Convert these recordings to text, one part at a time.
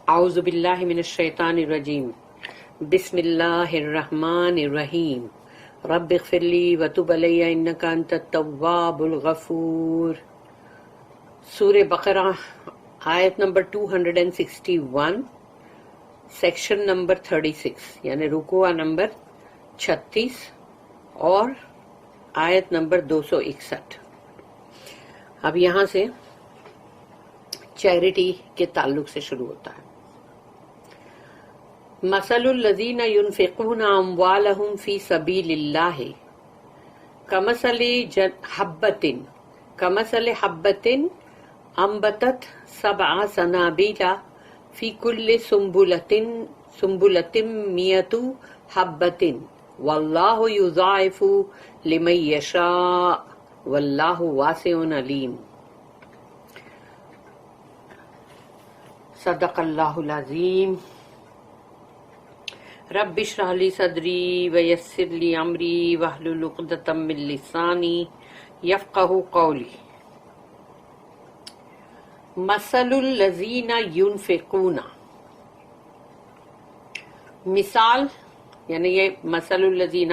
اعوذ باللہ من الشیطان الرجیم بسم اللہ الرحمن الرحیم رب اغفر لی وتب علی انک انت التواب الغفور۔ سورہ بقرہ آیت نمبر 261، سیکشن نمبر 36 یعنی رکوع نمبر 36 اور آیت نمبر 261۔ اب یہاں سے چیریٹی کے تعلق سے شروع ہوتا ہے۔ مثل الذین ينفقون اموالهم فی سبیل اللہ کمثل حبۃ انبتت سبع سنابل فی کل سنبلۃ مئۃ حبۃ واللہ یضاعف لمن یشاء واللہ واسع علیم۔ صدق اللہ العظیم۔ رب اشرح لی صدری ویسر لی امری واحلل عقدۃ من لسانی یفقہوا قولی۔ مثل الذین ینفقون، مثال یعنی یہ مثل الذین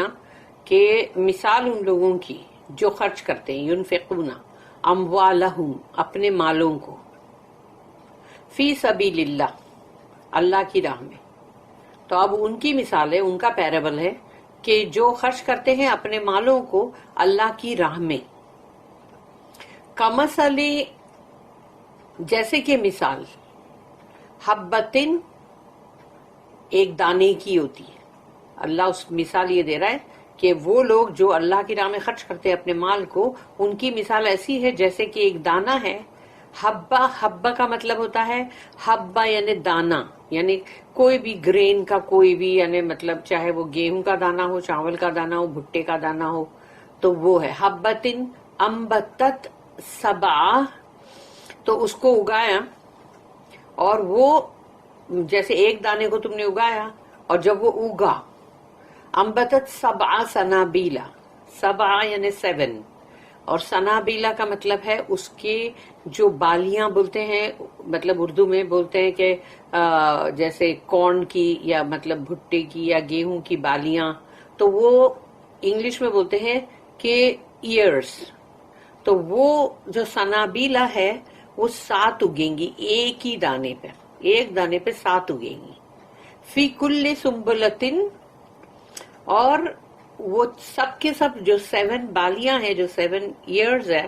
کہ مثال ان لوگوں کی جو خرچ کرتے ہیں، ینفقون اموالہم اپنے مالوں کو، فی سبیل اللہ اللہ کی راہ میں۔ تو اب ان کی مثال ہے، ان کا پیرابل ہے کہ جو خرچ کرتے ہیں اپنے مالوں کو اللہ کی راہ میں، کمثل جیسے کہ مثال، حبتن ایک دانے کی ہوتی ہے۔ اللہ اس مثال یہ دے رہا ہے کہ وہ لوگ جو اللہ کی راہ میں خرچ کرتے ہیں اپنے مال کو، ان کی مثال ایسی ہے جیسے کہ ایک دانہ ہے۔ حبہ کا مطلب ہوتا ہے، حبہ یعنی دانہ، یعنی کوئی بھی گرین کا کوئی بھی، یعنی مطلب چاہے وہ گیہوں کا دانہ ہو، چاول کا دانہ ہو، بھٹے کا دانہ ہو، تو وہ ہے حبتن انبتت سبع، تو اس کو اگایا، اور وہ جیسے ایک دانے کو تم نے اگایا اور جب وہ اگا، انبتت سبع سنابیلا، سبع یعنی 7، اور سنابیلا کا مطلب ہے اس کے جو بالیاں بولتے ہیں، مطلب اردو میں بولتے ہیں کہ جیسے کارن کی یا مطلب بھٹے کی یا گیہوں کی بالیاں، تو وہ انگلش میں بولتے ہیں کہ ایئرس۔ تو وہ جو سنابیلا ہے وہ 7 اگیں گی ایک ہی دانے پہ، ایک دانے پہ 7 اگیں گی، فی کل سنبلۃ، اور وہ سب کے سب جو 7 بالیاں ہیں، جو 7 ایئرز ہے،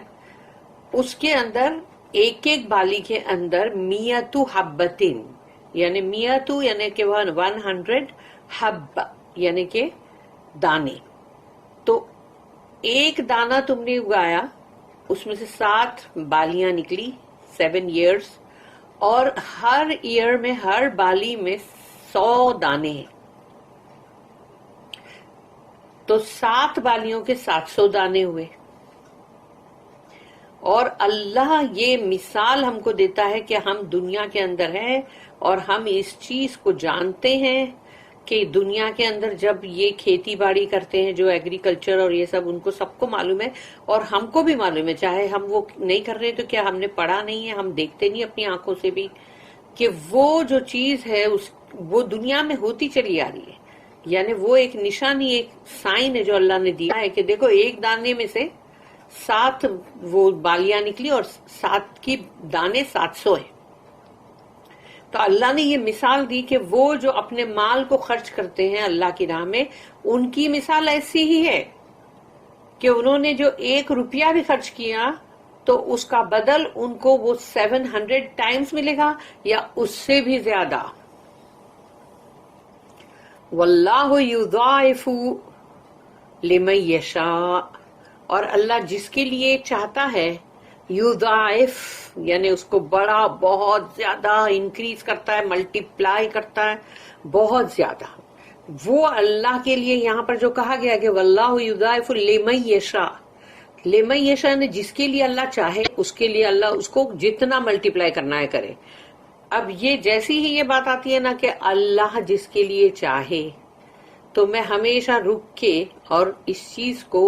اس کے اندر ایک ایک بالی کے اندر مئۃ حبتن، یعنی مئۃ یعنی کہ 100 حب یعنی کہ دانے۔ تو ایک دانہ تم نے اگایا، اس میں سے 7 بالیاں نکلی، 7 ایئرز، اور ہر ایئر میں، ہر بالی میں 100 دانے ہیں، تو 7 بالیوں کے 700 دانے ہوئے۔ اور اللہ یہ مثال ہم کو دیتا ہے کہ ہم دنیا کے اندر ہیں اور ہم اس چیز کو جانتے ہیں کہ دنیا کے اندر جب یہ کھیتی باڑی کرتے ہیں، جو ایگریکلچر اور یہ سب، ان کو سب کو معلوم ہے، اور ہم کو بھی معلوم ہے، چاہے ہم وہ نہیں کر رہے تو کیا ہم نے پڑھا نہیں ہے، ہم دیکھتے نہیں اپنی آنکھوں سے بھی، کہ وہ جو چیز ہے وہ دنیا میں ہوتی چلی آ رہی ہے۔ یعنی وہ ایک نشانی، ایک سائن ہے جو اللہ نے دیا ہے کہ دیکھو ایک دانے میں سے 7 وہ بالیاں نکلی اور 7 کی دانے 700 ہیں۔ تو اللہ نے یہ مثال دی کہ وہ جو اپنے مال کو خرچ کرتے ہیں اللہ کی راہ میں، ان کی مثال ایسی ہی ہے کہ انہوں نے جو 1 روپیہ بھی خرچ کیا تو اس کا بدل ان کو وہ 700 ٹائمز ملے گا یا اس سے بھی زیادہ۔ واللہ یضاعف لمن یشاء، اور اللہ جس کے لیے چاہتا ہے، یضاعف یعنی اس کو بڑا بہت زیادہ انکریز کرتا ہے، ملٹی پلائی کرتا ہے بہت زیادہ۔ وہ اللہ کے لیے یہاں پر جو کہا گیا کہ واللہ یضاعف لمن یشاء، لمن یشاء نے جس کے لیے اللہ چاہے اس کے لیے اللہ اس کو جتنا ملٹی پلائی کرنا ہے کرے۔ اب یہ جیسی ہی یہ بات آتی ہے نا کہ اللہ جس کے لیے چاہے، تو میں ہمیشہ رک کے اور اس چیز کو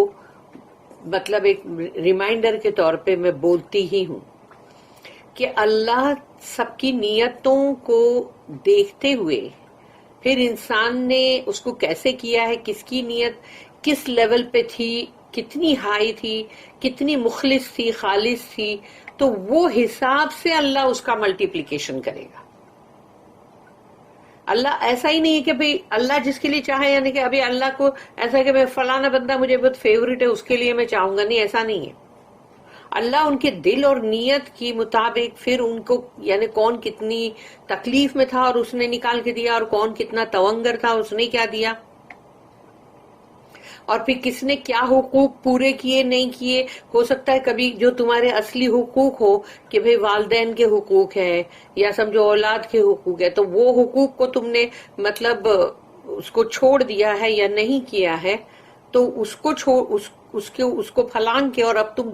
مطلب ایک ریمائنڈر کے طور پہ میں بولتی ہی ہوں کہ اللہ سب کی نیتوں کو دیکھتے ہوئے پھر انسان نے اس کو کیسے کیا ہے، کس کی نیت کس لیول پہ تھی، کتنی ہائی تھی، کتنی مخلص تھی، خالص تھی، تو وہ حساب سے اللہ اس کا ملٹیپلیکیشن کرے گا. اللہ ایسا ہی نہیں ہے کہ بھئی اللہ جس کے لیے چاہے، یعنی کہ ابھی اللہ کو ایسا ہے کہ میں فلانا بندہ مجھے بہت فیوریٹ ہے اس کے لیے میں چاہوں گا، نہیں، ایسا نہیں ہے. اللہ ان کے دل اور نیت کی مطابق پھر ان کو، یعنی کون کتنی تکلیف میں تھا اور اس نے نکال کے دیا، اور کون کتنا تونگر تھا اس نے کیا دیا، اور پھر کس نے کیا حقوق پورے کیے نہیں کیے. ہو سکتا ہے کبھی جو تمہارے اصلی حقوق ہو کہ بھئی والدین کے حقوق ہے یا سمجھو اولاد کے حقوق ہے، تو وہ حقوق کو تم نے مطلب اس کو چھوڑ دیا ہے یا نہیں کیا ہے، تو اس کو اس کو پھلانگ کے اور اب تم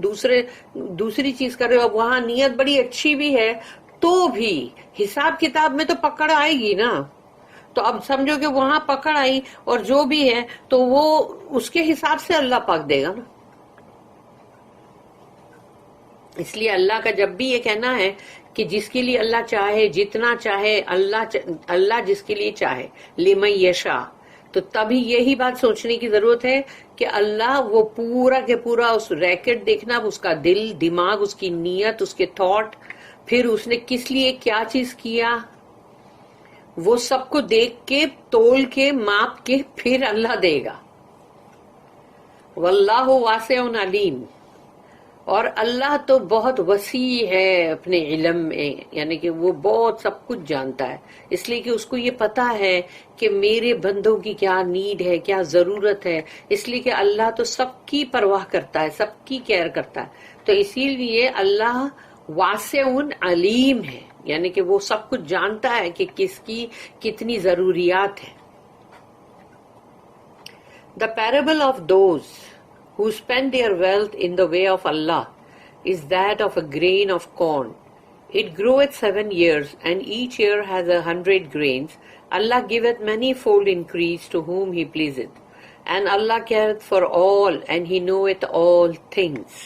دوسری چیز کر رہے ہو. اب وہاں نیت بڑی اچھی بھی ہے تو بھی حساب کتاب میں تو پکڑ آئے گی نا. تو اب سمجھو کہ وہاں پکڑ آئی اور جو بھی ہے تو وہ اس کے حساب سے اللہ پاک دے گا نا. اس لیے اللہ کا جب بھی یہ کہنا ہے کہ جس کے لیے اللہ چاہے، جتنا چاہے، اللہ جس کے لیے چاہے، لمن یشاء، تو تبھی یہی بات سوچنے کی ضرورت ہے کہ اللہ وہ پورا کے پورا اس ریکٹ دیکھنا، اس کا دل، دماغ، اس کی نیت، اس کے تھاٹ، پھر اس نے کس لیے کیا چیز کیا، وہ سب کو دیکھ کے، تول کے، ماپ کے پھر اللہ دے گا. واللہ واسع علیم، اور اللہ تو بہت وسیع ہے اپنے علم میں، یعنی کہ وہ بہت سب کچھ جانتا ہے، اس لیے کہ اس کو یہ پتا ہے کہ میرے بندوں کی کیا نیڈ ہے، کیا ضرورت ہے. اس لیے کہ اللہ تو سب کی پرواہ کرتا ہے، سب کی کیئر کرتا ہے. تو اسی لیے اللہ واسع علیم ہے، یعنی کہ وہ سب کچھ جانتا ہے کہ کس کی کتنی ضروریات ہیں. The parable of those who spend their wealth in the way of Allah is that of a grain of corn. It groweth 7 years, and each year has 100 grains. Allah giveth manifold increase to whom He pleaseth. And Allah careth for all, and He knoweth all things.